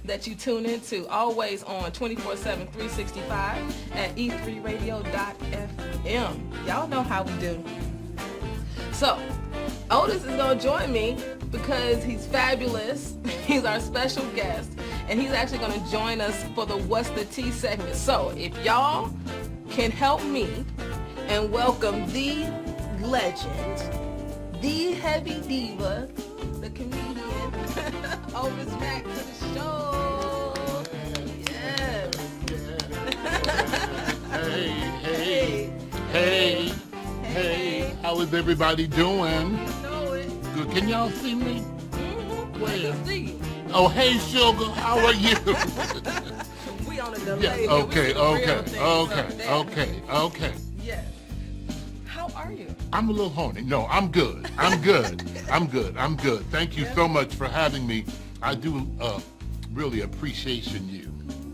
that you tune into, always on 24/7, 365 at e3radio.fm. Y'all know how we do. So, Otis is going to join me because he's fabulous. He's our special guest, and he's actually going to join us for the What's the Tea segment. So, if y'all can help me and welcome the legend, the heavy diva, the comedian, Otis Mack to the show. Yes. Hey. How is everybody doing? You know it. Good. Can y'all see me? Mm-hmm. Where? I can see you. Oh, hey, sugar. How are you? We on a delay. Yeah. here. Okay. We see the real things up there. Okay. Yes. How are you? I'm a little horny. No, I'm good. I'm good. Thank you so much for having me. I do really appreciation you.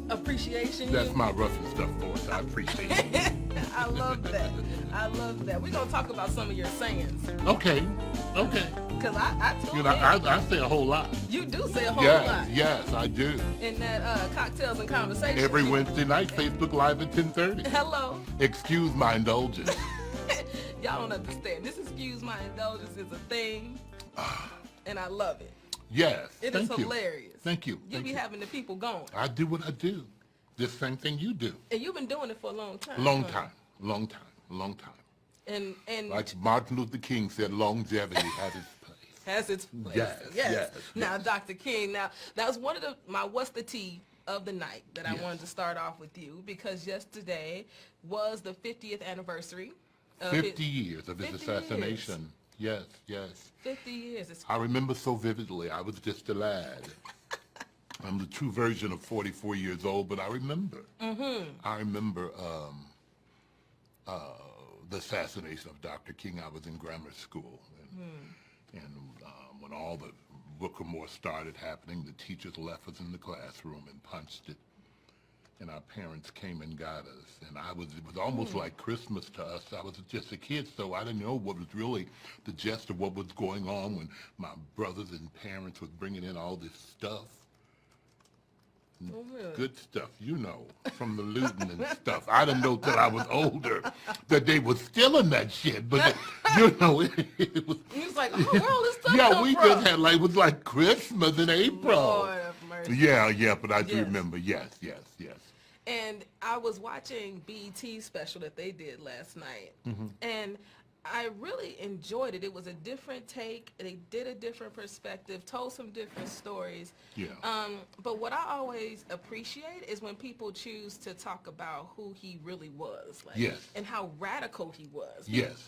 Appreciation. That's my Russian stuff, boys. I appreciate it. I love that. We're going to talk about some of your sayings. Okay. Because I told You know, I say a whole lot. You do say a whole lot. Yes, I do. In that Cocktails and Conversations. Every Wednesday night, Facebook Live at 10:30. Hello. Excuse my indulgence. Y'all don't understand. This Excuse My Indulgence is a thing, and I love it. Yes. It is hilarious. Thank you. You be having the people going. I do what I do. The same thing you do. And you've been doing it for a long time. Long time. And like Martin Luther King said, longevity has its place. Has its place. Yes. Now, Dr. King, that was one of my What's the Tea of the night that I wanted to start off with you, because yesterday was the 50th anniversary. 50 years of his assassination. Yes. 50 years. I remember so vividly. I was just a lad. I'm the true version of 44 years old, but I remember. Mm-hmm. I remember the assassination of Dr. King. I was in grammar school, and when all the Rookamore started happening, the teachers left us in the classroom and punched it, and our parents came and got us. And it was almost like Christmas to us. I was just a kid, so I didn't know what was really the gist of what was going on when my brothers and parents was bringing in all this stuff. Oh, really? Good stuff, from the looting and stuff. I didn't know till I was older that they were stealing that shit, but it was. You was like, oh, where all this stuff Yeah, come we from? just had it was like Christmas in April. Lord have mercy. Yeah, but I do remember. Yes. And I was watching BET's special that they did last night, and I really enjoyed it. It was a different take. They did a different perspective, told some different stories. Yeah. But what I always appreciate is when people choose to talk about who he really was, and how radical he was. Yes.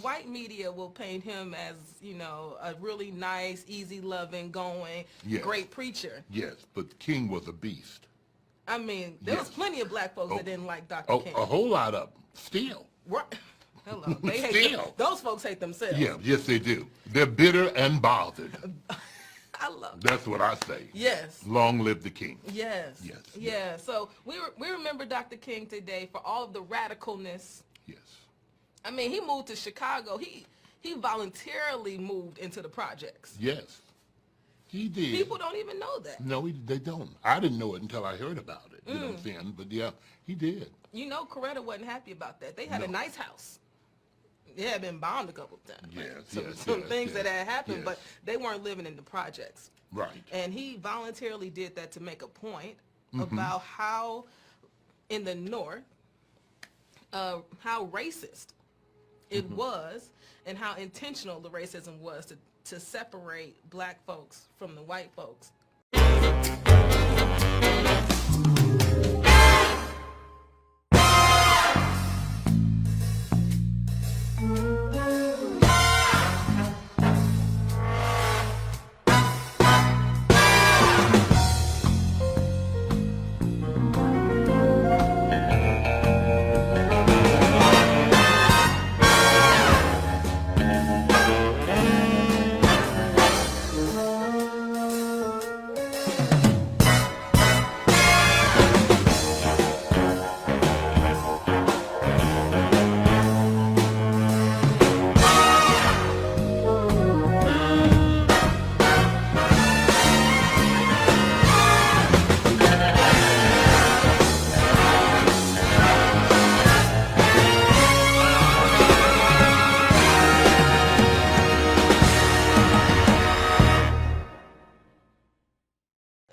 White media will paint him as, a really nice, easy-loving, going, great preacher. Yes, but King was a beast. I mean, there was plenty of black folks that didn't like Dr. King. A whole lot of them. Still. Right. Hello. They hate those folks hate themselves. Yeah, yes they do. They're bitter and bothered. I love That's what I say. Yes. Long live the king. Yes. Yeah. So we remember Dr. King today for all of the radicalness. Yes. I mean, he moved to Chicago. He voluntarily moved into the projects. Yes. He did. People don't even know that. No, they don't. I didn't know it until I heard about it. You know what I'm saying? But yeah, he did. Coretta wasn't happy about that. They had a nice house. It had been bombed a couple of times. Some things that had happened, but they weren't living in the projects. Right. And he voluntarily did that to make a point about how, in the North, how racist it was, and how intentional the racism was to separate black folks from the white folks.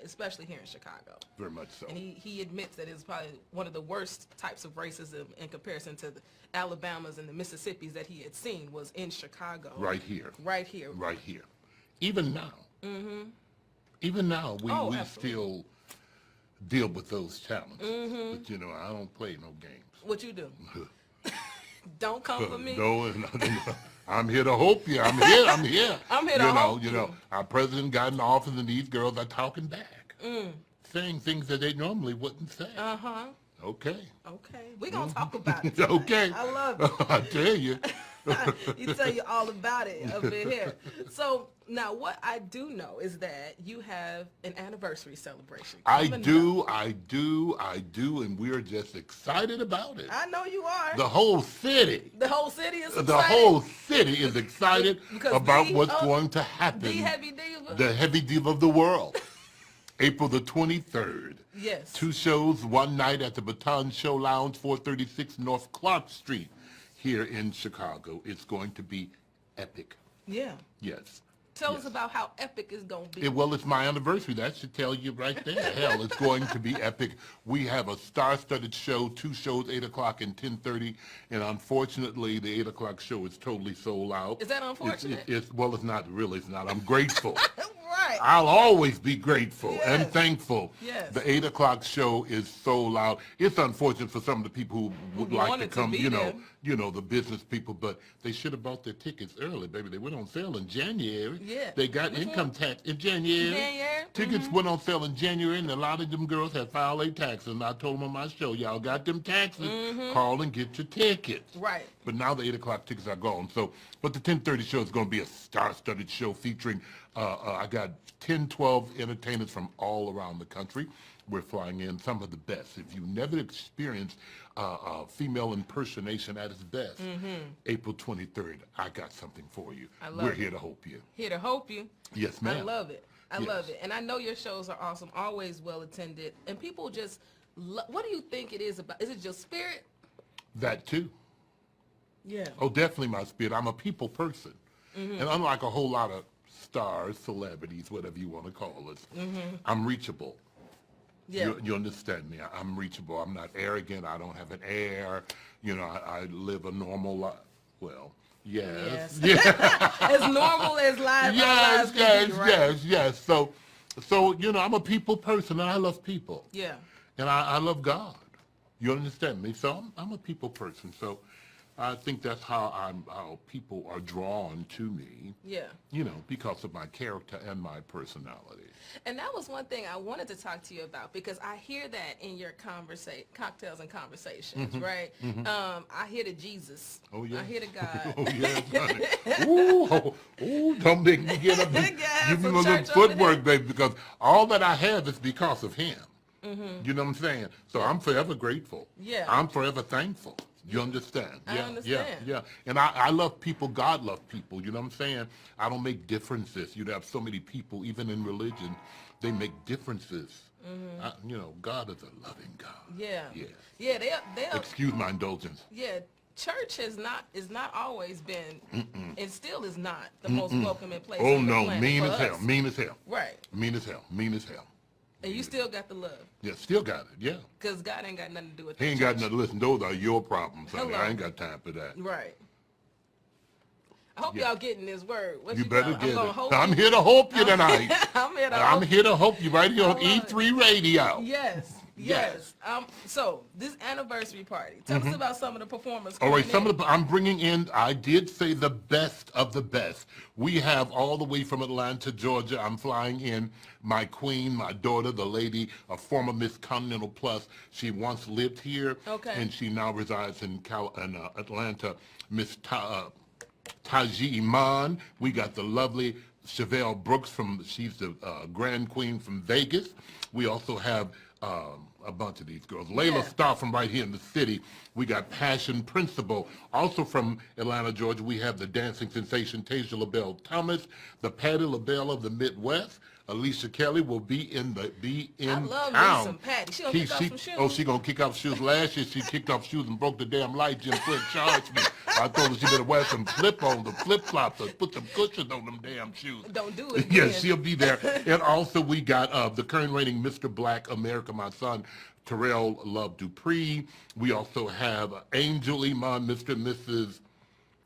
especially here in Chicago. Very much so. And he admits that it's probably one of the worst types of racism in comparison to the Alabamas and the Mississippis that he had seen was in Chicago. Right here. Right here. Right here. Even now. Even now, we absolutely. still deal with those challenges. But, you know, I don't play no games. What you do? Don't come for me. No, I'm here to help you. I'm here. I'm here to help you. You know, our president got in office and these girls are talking back. Saying things that they normally wouldn't say. Uh-huh. Okay. Okay. We're going to talk about it. Okay. I love it. I tell you. He tell you all about it up in here. So now what I do know is that you have an anniversary celebration. I do, and we're just excited about it. I know you are. The whole city. The whole city is excited. The whole city is excited Because about what's going to happen. The heavy diva. The heavy diva of the world. April the 23rd. Yes. 2 shows, one night at the Baton Show Lounge, 436 North Clark Street here in Chicago. It's going to be epic. Yeah. Yes. Tell us about how epic it's going to be. Well, it's my anniversary. That should tell you right there. Hell, it's going to be epic. We have a star-studded show, 2 shows, 8 o'clock and 10:30. And unfortunately, the 8 o'clock show is totally sold out. Is that unfortunate? It's not really. It's not. I'm grateful. Right. I'll always be grateful and Yes. thankful. Yes. The 8 o'clock show is sold out. It's unfortunate for some of the people who would like to wanted to come, be you there. know, the business people, but they should have bought their tickets early, baby. They went on sale in January. Yeah. They got income tax in January. January? Tickets went on sale in January, and a lot of them girls had filed their taxes. And I told them on my show, y'all got them taxes. Call and get your tickets. Right. But now the 8 o'clock tickets are gone. So, but the 10:30 show is going to be a star-studded show featuring, I got 10, 12 entertainers from all around the country. We're flying in some of the best. If you've never experienced female impersonation at its best, April 23rd, I got something for you. We're here to help you. Here to help you. Yes, ma'am. I love it. I Yes. love it. And I know your shows are awesome, always well attended. And people just, what do you think it is about? Is it your spirit? That too. Yeah. Oh, definitely my spirit. I'm a people person. And unlike a whole lot of stars, celebrities, whatever you want to call us, I'm reachable. Yeah. You understand me? I'm reachable. I'm not arrogant. I don't have an air. You know, I live a normal life. Well, yes. Yeah. As normal as live lives can be, right? yes. So, you know, I'm a people person, and I love people. Yeah. And I love God. You understand me? So I'm a people person. So I think that's how people are drawn to me. Yeah. You know, because of my character and my personality. And that was one thing I wanted to talk to you about, because I hear that in your cocktails and conversations, right? I hear the Jesus. Oh, yeah. I hear the God. Oh, yes, honey. Ooh, don't make me get up and give me a little footwork, baby, because all that I have is because of him. You know what I'm saying? So I'm forever grateful. Yeah. I'm forever thankful. You understand? I understand. Yeah. And I love people. God loves people. You know what I'm saying? I don't make differences. You have so many people, even in religion, they make differences. You know, God is a loving God. Yeah. Yeah. Yeah, they Excuse my indulgence. Yeah, church is not always been, and still is not the most welcoming place. Oh, on the no. planet Mean for as hell. us. Mean as hell. Right. Mean as hell. Mean as hell. And you still got the love, Yeah, still got it. Yeah. because God ain't got nothing to do with He that. ain't got nothing to listen. Those are your problems, honey. Hello. I ain't got time for that. Right. I hope Yeah. y'all getting this word. What You better gonna- get I'm gonna it. hope I'm you- here to help you tonight. I'm here to I'm hope. here to help you right here on I love it. E3RADIO. Yes. So this anniversary party. Tell us about some of the performers. All right, coming in. I'm bringing in, I did say the best of the best. We have all the way from Atlanta, Georgia. I'm flying in my queen, my daughter, the lady, a former Miss Continental Plus. She once lived here, and she now resides in Atlanta. Miss Taji Iman. We got the lovely Chevelle Brooks she's the Grand Queen from Vegas. We also have a bunch of these girls. Layla Starr from right here in the city. We got Passion Principal. Also from Atlanta, Georgia, we have the dancing sensation Tasia LaBelle Thomas, the Patti LaBelle of the Midwest. Alicia Kelly will be in I love town. me some Patty. She gonna kick off some shoes. Oh, she gonna kick off shoes. Last year she kicked off shoes and broke the damn light. Jim Flint charged me. I told her she better wear some flip-flops, or put some cushions on them damn shoes. Don't do it again. Yeah, she'll be there. And also we got the current reigning Mr. Black America, my son, Terrell Love Dupree. We also have Angel Iman, Mr. and Mrs.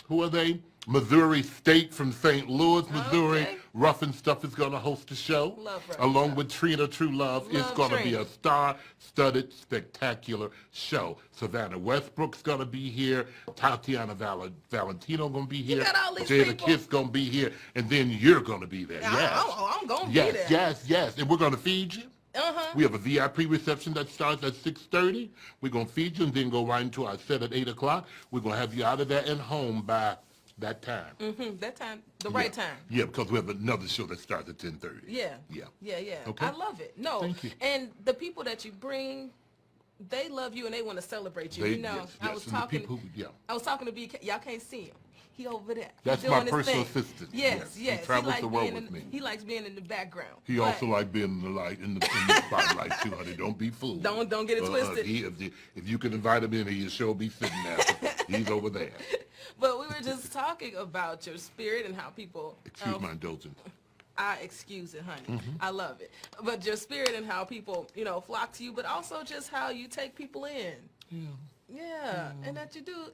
Who are they? Missouri State from St. Louis, Missouri. Okay. Rough and Stuff is going to host the show. Love Rough along Stuff. with Trina True Love. It's going to be a star-studded, spectacular show. Savannah Westbrook's going to be here. Tatiana Valentino going to be here. You got all these Jada people. Kiss going to be here. And then you're going to be there. Yes. I'm going to be there. Yes. And we're going to feed you. Uh-huh. We have a VIP reception that starts at 6:30. We're going to feed you and then go right into our set at 8 o'clock. We're going to have you out of there and home by that time. That time, the right time. Yeah, because we have another show that starts at 10:30. Yeah. Okay. I love it. No. Thank you. And the people that you bring, they love you and they want to celebrate you. Yes, I was and the talking. people, I was talking to BK. Y'all can't see him. He over there. That's doing my his personal thing. assistant. Yes. He travels the world with me. He likes being in the background. He But also like being in the light, in the spotlight too, honey. Don't be fooled. Don't get it twisted. If you can invite him in, he'll sure be sitting there. He's over there. But we were just talking about your spirit and how people. Excuse my indulgence. I excuse it, honey. I love it. But your spirit and how people, flock to you, but also just how you take people in. Yeah. And that you do.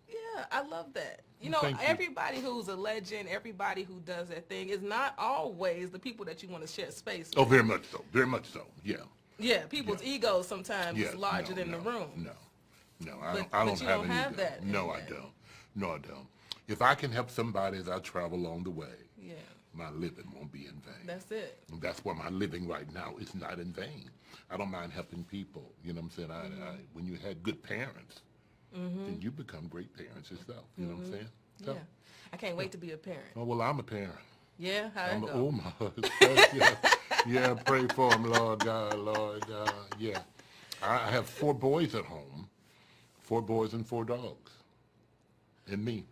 Yeah, I love that. Thank you. Everybody who's a legend, everybody who does that thing is not always the people that you want to share space with. Oh, very much so. Very much so. Yeah. Yeah, people's egos sometimes is larger than the room. No, But I don't you have don't any have ego. that No, in I that. don't. No, I don't. If I can help somebody as I travel along the way, Yeah, my living won't be in vain. that's it. And that's why my living right now is not in vain. I don't mind helping people. You know what I'm saying? When you had good parents, then you become great parents yourself. You know what I'm saying? So, Yeah. I can't wait to be a parent. oh, well, I'm a parent. Yeah, how that go? Oh, my. Yeah, pray for him, Lord God. Yeah. I have 4 boys at home, 4 boys and 4 dogs, and me.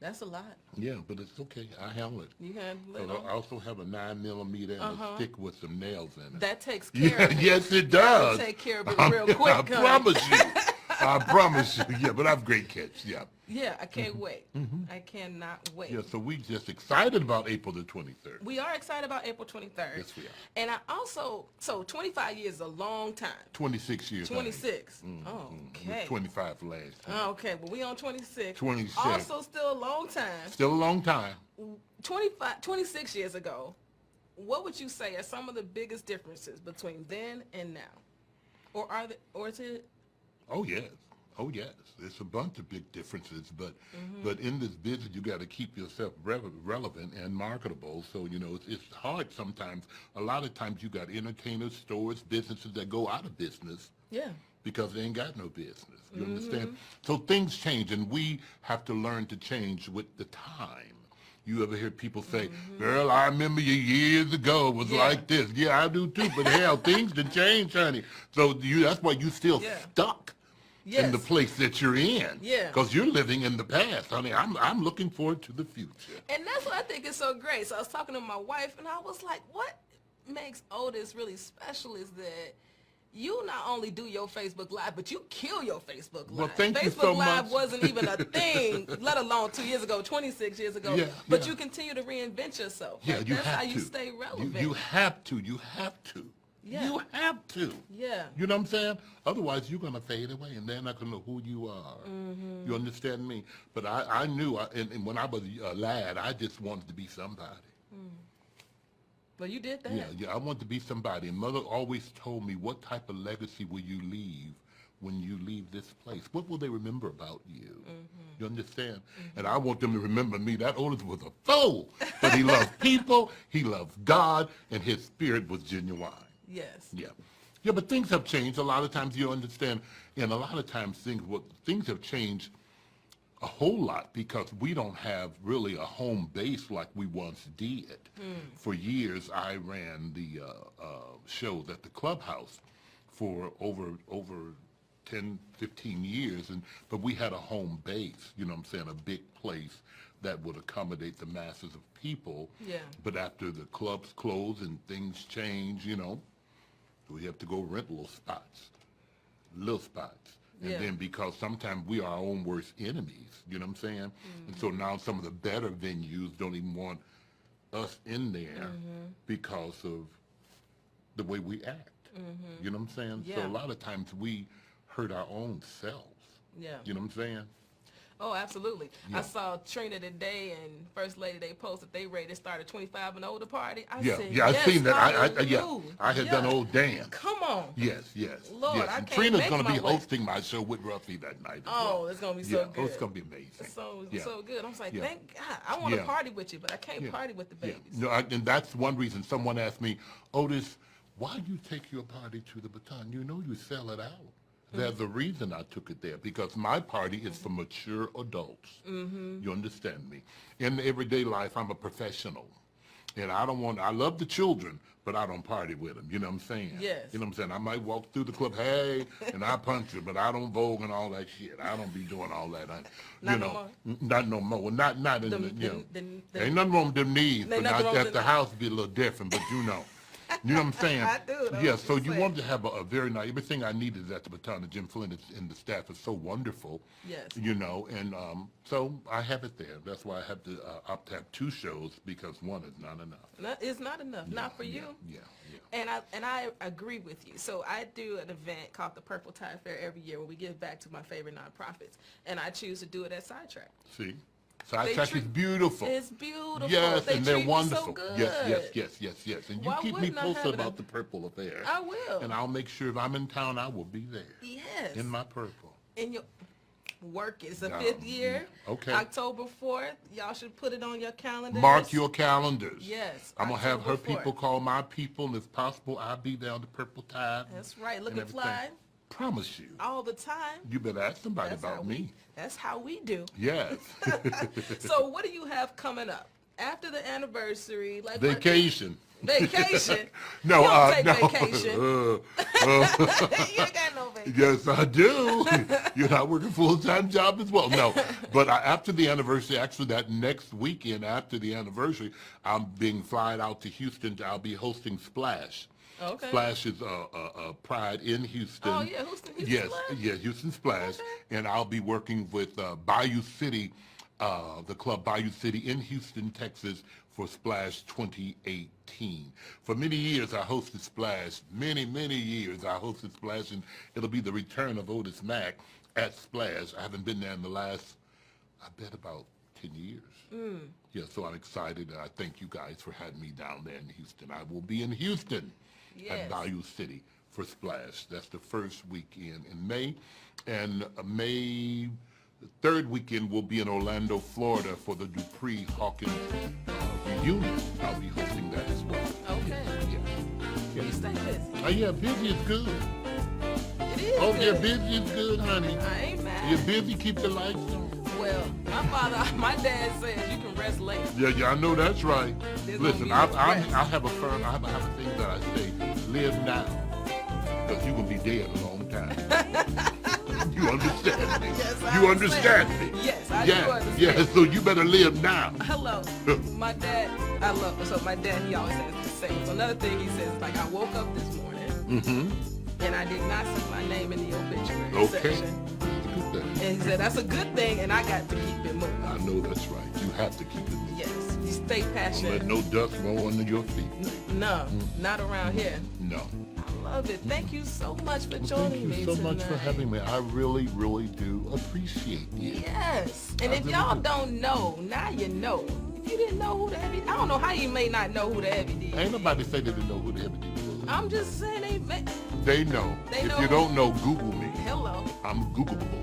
That's a lot. Yeah, but it's okay. I handle it. You can I also have a 9mm and a stick with some nails in it. That takes care of it. Yes, it does. That'll take care of it real quick. I promise you. I promise you. Yeah, but I have great kids. Yeah. Yeah, I can't wait. I cannot wait. Yeah, so we just excited about April the 23rd. We are excited about April 23rd. Yes, we are. And I also, 25 years is a long time. 26 years. 26. Okay. 25 last time. Okay, well, we on 26. 26. Also still a long time. Still a long time. 26 years ago, what would you say are some of the biggest differences between then and now? Or is it? Oh, yes. Oh, yes. It's a bunch of big differences, but in this business, you got to keep yourself relevant and marketable. So, it's hard sometimes. A lot of times you got entertainers, stores, businesses that go out of business. Yeah. Because they ain't got no business. You understand? So things change, and we have to learn to change with the time. You ever hear people say, girl, I remember you years ago it was like this. Yeah, I do too, but hell, things done changed, honey. So that's why you still stuck in the place that you're in. Yeah. Because you're living in the past, honey. I'm looking forward to the future. And that's what I think is so great. So I was talking to my wife, and I was like, what makes Otis really special is that you not only do your Facebook Live, but you kill your Facebook Live. Well, thank you Facebook so Live much. wasn't even a thing, let alone 2 years ago, 26 years ago. Yeah, but yeah. you continue to reinvent yourself. Yeah, Like, you that's have how to. you stay relevant. You have to. You have to. Yeah. You have to. Yeah. You know what I'm saying? Otherwise, you're going to fade away, and they're not going to know who you are. You understand me? But I knew, and when I was a lad, I just wanted to be somebody. Well, you did that. Yeah, I wanted to be somebody. And Mother always told me, what type of legacy will you leave when you leave this place? What will they remember about you? You understand? And I want them to remember me. That Otis was a fool, but he loved people, he loved God, and his spirit was genuine. Yes. Yeah. Yeah, but things have changed. A lot of times you understand, and a lot of times things have changed a whole lot because we don't have really a home base like we once did. For years, I ran the shows at the clubhouse for over 10, 15 years, but we had a home base, you know what I'm saying, a big place that would accommodate the masses of people. Yeah. But after the clubs close and things change, you know, we have to go rent little spots. And Yeah. then because sometimes we are our own worst enemies, you know what I'm saying? And so now some of the better venues don't even want us in there because of the way we act. You know what I'm saying? Yeah. So a lot of times we hurt our own selves. Yeah. You know what I'm saying? Oh, absolutely. Yeah. I saw Trina today and First Lady, they posted they ready to start a 25 and older party. I Yeah, said, yeah, I've yes, seen that. hallelujah. I had done old Dan. Come on. Yes. Lord, yes. I And can't Trina's make going to my be way. hosting my show with Ruffy that night. as Oh, well. it's going to be Yeah, so good. oh, it's going to be amazing. So Yeah. good. I was like, Yeah. thank God. I want to Yeah. party with you, but I can't party with the Yeah. babies. No, and that's one reason someone asked me, Otis, why do you take your party to the Baton? You know you sell it out. There's a reason I took it there, because my party is for mature adults. You understand me? In everyday life, I'm a professional. And I love the children, but I don't party with them. You know what I'm saying? Yes. You know what I'm saying? I might walk through the club, hey, and I punch you, but I don't vogue and all that shit. I don't be doing all that. Not no more. Not no more. Well, not in the, you know. Ain't nothing wrong with them knees, but Ain't not nothing wrong at with the them. house be a little different, but you know. You know what I'm saying? I do, though. Yeah, so Just you saying. want to have a very nice, everything I need is at the Baton. Jim Flynn and the staff is so wonderful. Yes. You know, and so I have it there. That's why I have to opt to have 2 shows, because one is not enough. It's not enough. Not for you. Yeah. And I agree with you. So I do an event called the Purple Tide Fair every year where we give back to my favorite nonprofits, and I choose to do it at Sidetrack. See? Sidetrack is beautiful. It's beautiful. Yes, They and they're treat me wonderful. so good. Yes. And you Why keep me wouldn't I have posted it? about the Purple Affair. I will. And I'll make sure if I'm in town, I will be there. Yes. In my purple. In your work. It's the Yeah. 5th year. Okay. October 4th. Y'all should put it on your calendar. Mark your calendars. Yes. I'm going to have her October 4th. people call my people, and if possible, I'll be there on the Purple Tide. That's right. and Looking everything. fly Promise you. all the time. You better ask somebody That's how about me. That's how we do. Yes. So what do you have coming up after the anniversary? Like Vacation. Vacation? No, You don't take no. vacation. You ain't got no vacation. Yes, I do. You know, I work a full-time job as well. No, but after the anniversary, actually that next weekend after the anniversary, I'm being flying out to Houston. I'll be hosting Splash. Okay. Splash is a Pride in Houston. Oh, yeah, Houston Yes, Splash? yeah, Houston Splash. Okay. And I'll be working with Bayou City, the club Bayou City in Houston, Texas, for Splash 2018. For many years, I hosted Splash. Many years, I hosted Splash, and it'll be the return of Otis Mack at Splash. I haven't been there in the last, I bet, about 10 years. Yeah, so I'm excited, and I thank you guys for having me down there in Houston. I will be in Houston at Bayou City for Splash. That's the first weekend in May. And May, the 3rd weekend, will be in Orlando, Florida for the Dupree Hawkins reunion. I'll be hosting that as well. Okay. Yeah. You stay busy. Oh, yeah, busy is good. It is Oh, good. yeah, busy is good, honey. I ain't mad. You're busy, keep the lights on. Well, my dad says you can rest late. Yeah, I know that's right. There's Listen, gonna be no I rest. have a thing that I say, live now, because you're going to be dead a long time. You understand me? Yes, I You understand me? Yes, I do understand. Yeah, so you better live now. Hello. My dad, my dad, he always says the same. So another thing he says, like, I woke up this morning, and I did not see my name in the obituary Okay. section. Good thing. And he said, that's a good thing, and I got to keep it moving. I know that's right. You have to keep it moving. Yes, you stay Don't let passionate. no dust roll under your feet. No, not around here. No. I love it. Thank you so much for Well, joining me thank you so much for tonight. having me. I really do appreciate you. Yes. And I if really y'all do. don't know, now you know. If you didn't know who the Heavy, I don't know how you may not know who the Heavy D is. Ain't nobody say they didn't know who the Heavy D was. I'm just saying They know. They If know you who- don't know, Google me. hello. I'm Googleable.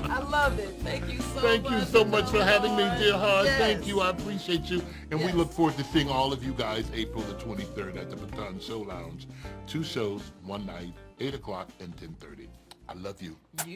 I love it. Thank you so much. Thank you so much for having me, dear heart. Yes. Thank you. I appreciate you. And we Yes. look forward to seeing all of you guys April the 23rd at the Baton Show Lounge. 2 shows, 1 night, 8 o'clock and 10:30. I love you. You